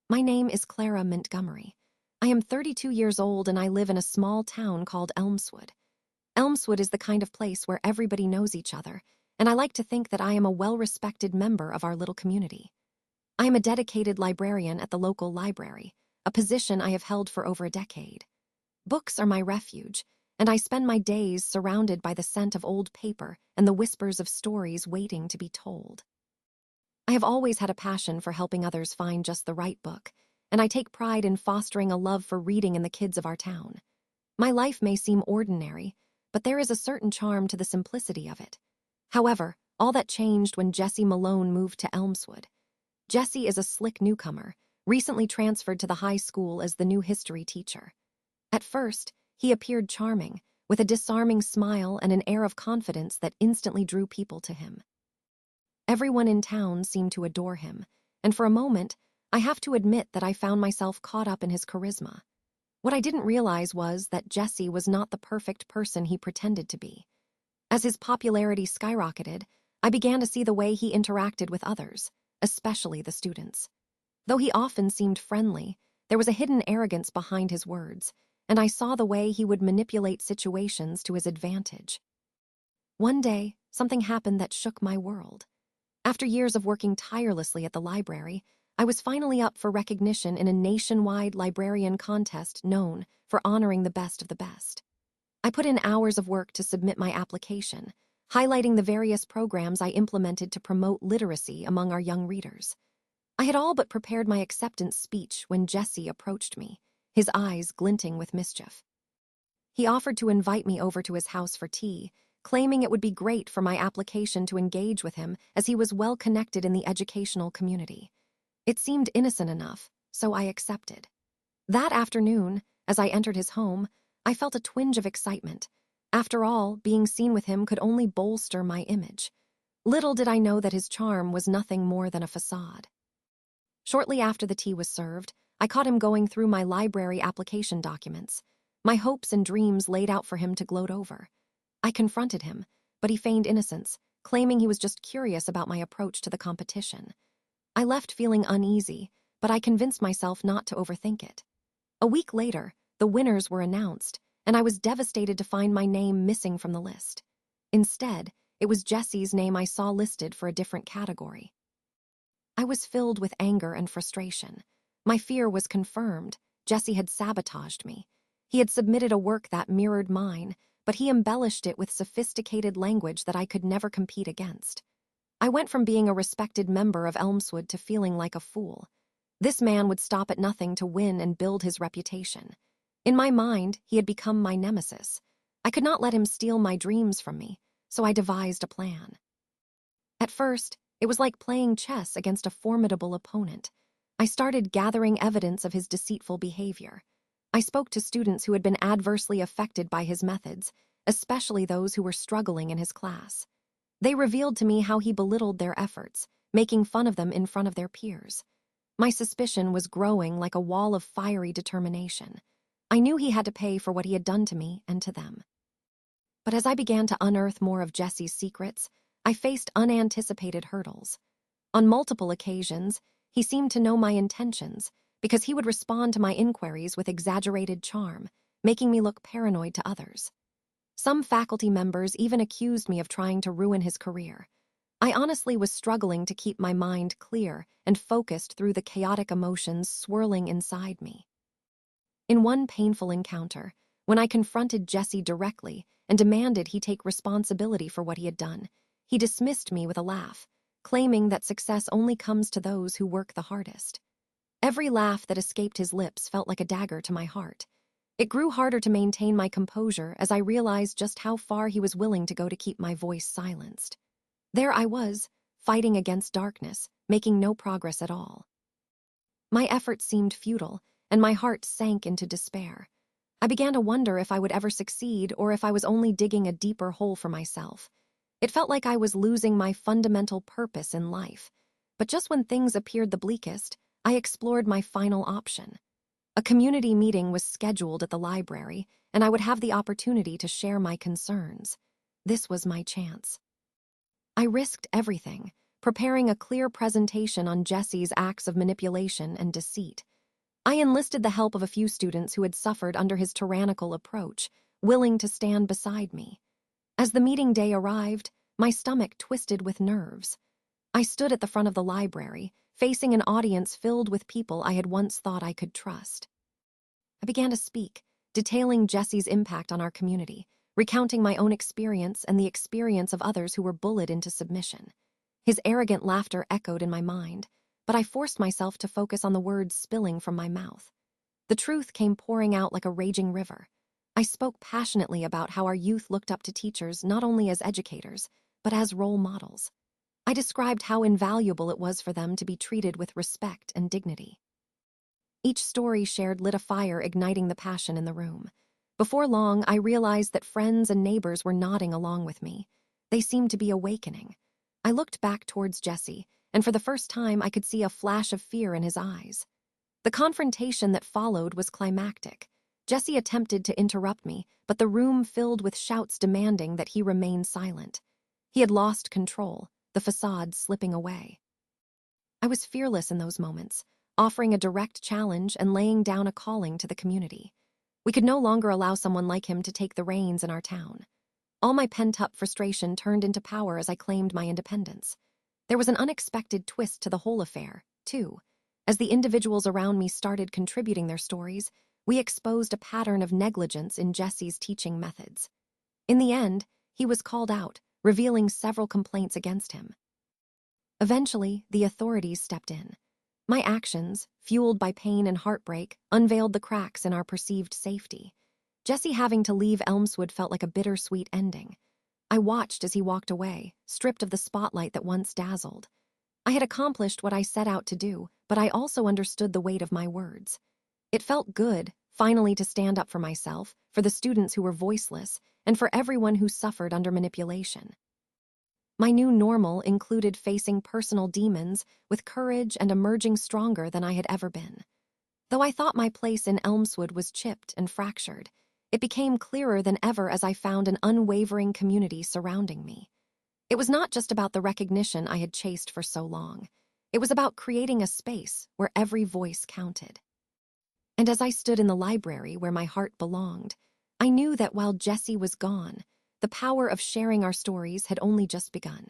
My name is Clara Montgomery. I am 32 years old and I live in a small town called Elmswood. Elmswood is the kind of place where everybody knows each other, and I like to think that I am a well-respected member of our little community. I am a dedicated librarian at the local library, a position I have held for over a decade. Books are my refuge, and I spend my days surrounded by the scent of old paper and the whispers of stories waiting to be told. I have always had a passion for helping others find just the right book, and I take pride in fostering a love for reading in the kids of our town. My life may seem ordinary, but there is a certain charm to the simplicity of it. However, all that changed when Jesse Malone moved to Elmswood. Jesse is a slick newcomer, recently transferred to the high school as the new history teacher. At first, he appeared charming, with a disarming smile and an air of confidence that instantly drew people to him. Everyone in town seemed to adore him, and for a moment, I have to admit that I found myself caught up in his charisma. What I didn't realize was that Jesse was not the perfect person he pretended to be. As his popularity skyrocketed, I began to see the way he interacted with others, especially the students. Though he often seemed friendly, there was a hidden arrogance behind his words, and I saw the way he would manipulate situations to his advantage. One day, something happened that shook my world. After years of working tirelessly at the library, I was finally up for recognition in a nationwide librarian contest known for honoring the best of the best. I put in hours of work to submit my application, highlighting the various programs I implemented to promote literacy among our young readers. I had all but prepared my acceptance speech when Jesse approached me, his eyes glinting with mischief. He offered to invite me over to his house for tea, claiming it would be great for my application to engage with him as he was well connected in the educational community. It seemed innocent enough, so I accepted. That afternoon, as I entered his home, I felt a twinge of excitement. After all, being seen with him could only bolster my image. Little did I know that his charm was nothing more than a facade. Shortly after the tea was served, I caught him going through my library application documents, my hopes and dreams laid out for him to gloat over. I confronted him, but he feigned innocence, claiming he was just curious about my approach to the competition. I left feeling uneasy, but I convinced myself not to overthink it. A week later, the winners were announced, and I was devastated to find my name missing from the list. Instead, it was Jesse's name I saw listed for a different category. I was filled with anger and frustration. My fear was confirmed. Jesse had sabotaged me. He had submitted a work that mirrored mine, but he embellished it with sophisticated language that I could never compete against. I went from being a respected member of Elmswood to feeling like a fool. This man would stop at nothing to win and build his reputation. In my mind, he had become my nemesis. I could not let him steal my dreams from me, so I devised a plan. At first, it was like playing chess against a formidable opponent. I started gathering evidence of his deceitful behavior. I spoke to students who had been adversely affected by his methods, especially those who were struggling in his class. They revealed to me how he belittled their efforts, making fun of them in front of their peers. My suspicion was growing like a wall of fiery determination. I knew he had to pay for what he had done to me and to them. But as I began to unearth more of Jesse's secrets, I faced unanticipated hurdles. On multiple occasions, he seemed to know my intentions, because he would respond to my inquiries with exaggerated charm, making me look paranoid to others. Some faculty members even accused me of trying to ruin his career. I honestly was struggling to keep my mind clear and focused through the chaotic emotions swirling inside me. In one painful encounter, when I confronted Jesse directly and demanded he take responsibility for what he had done, he dismissed me with a laugh, claiming that success only comes to those who work the hardest. Every laugh that escaped his lips felt like a dagger to my heart. It grew harder to maintain my composure as I realized just how far he was willing to go to keep my voice silenced. There I was, fighting against darkness, making no progress at all. My efforts seemed futile, and my heart sank into despair. I began to wonder if I would ever succeed or if I was only digging a deeper hole for myself. It felt like I was losing my fundamental purpose in life. But just when things appeared the bleakest, I explored my final option. A community meeting was scheduled at the library, and I would have the opportunity to share my concerns. This was my chance. I risked everything, preparing a clear presentation on Jesse's acts of manipulation and deceit. I enlisted the help of a few students who had suffered under his tyrannical approach, willing to stand beside me. As the meeting day arrived, my stomach twisted with nerves. I stood at the front of the library, facing an audience filled with people I had once thought I could trust. I began to speak, detailing Jesse's impact on our community, recounting my own experience and the experience of others who were bullied into submission. His arrogant laughter echoed in my mind, but I forced myself to focus on the words spilling from my mouth. The truth came pouring out like a raging river. I spoke passionately about how our youth looked up to teachers not only as educators, but as role models. I described how invaluable it was for them to be treated with respect and dignity. Each story shared lit a fire, igniting the passion in the room. Before long, I realized that friends and neighbors were nodding along with me. They seemed to be awakening. I looked back towards Jesse, and for the first time I could see a flash of fear in his eyes. The confrontation that followed was climactic. Jesse attempted to interrupt me, but the room filled with shouts demanding that he remain silent. He had lost control, the facade slipping away. I was fearless in those moments, offering a direct challenge and laying down a calling to the community. We could no longer allow someone like him to take the reins in our town. All my pent-up frustration turned into power as I claimed my independence. There was an unexpected twist to the whole affair, too. As the individuals around me started contributing their stories, we exposed a pattern of negligence in Jesse's teaching methods. In the end, he was called out, revealing several complaints against him. Eventually, the authorities stepped in. My actions, fueled by pain and heartbreak, unveiled the cracks in our perceived safety. Jesse having to leave Elmswood felt like a bittersweet ending. I watched as he walked away, stripped of the spotlight that once dazzled. I had accomplished what I set out to do, but I also understood the weight of my words. It felt good, finally, to stand up for myself, for the students who were voiceless, and for everyone who suffered under manipulation. My new normal included facing personal demons with courage and emerging stronger than I had ever been. Though I thought my place in Elmswood was chipped and fractured, it became clearer than ever as I found an unwavering community surrounding me. It was not just about the recognition I had chased for so long. It was about creating a space where every voice counted. And as I stood in the library where my heart belonged, I knew that while Jesse was gone, the power of sharing our stories had only just begun.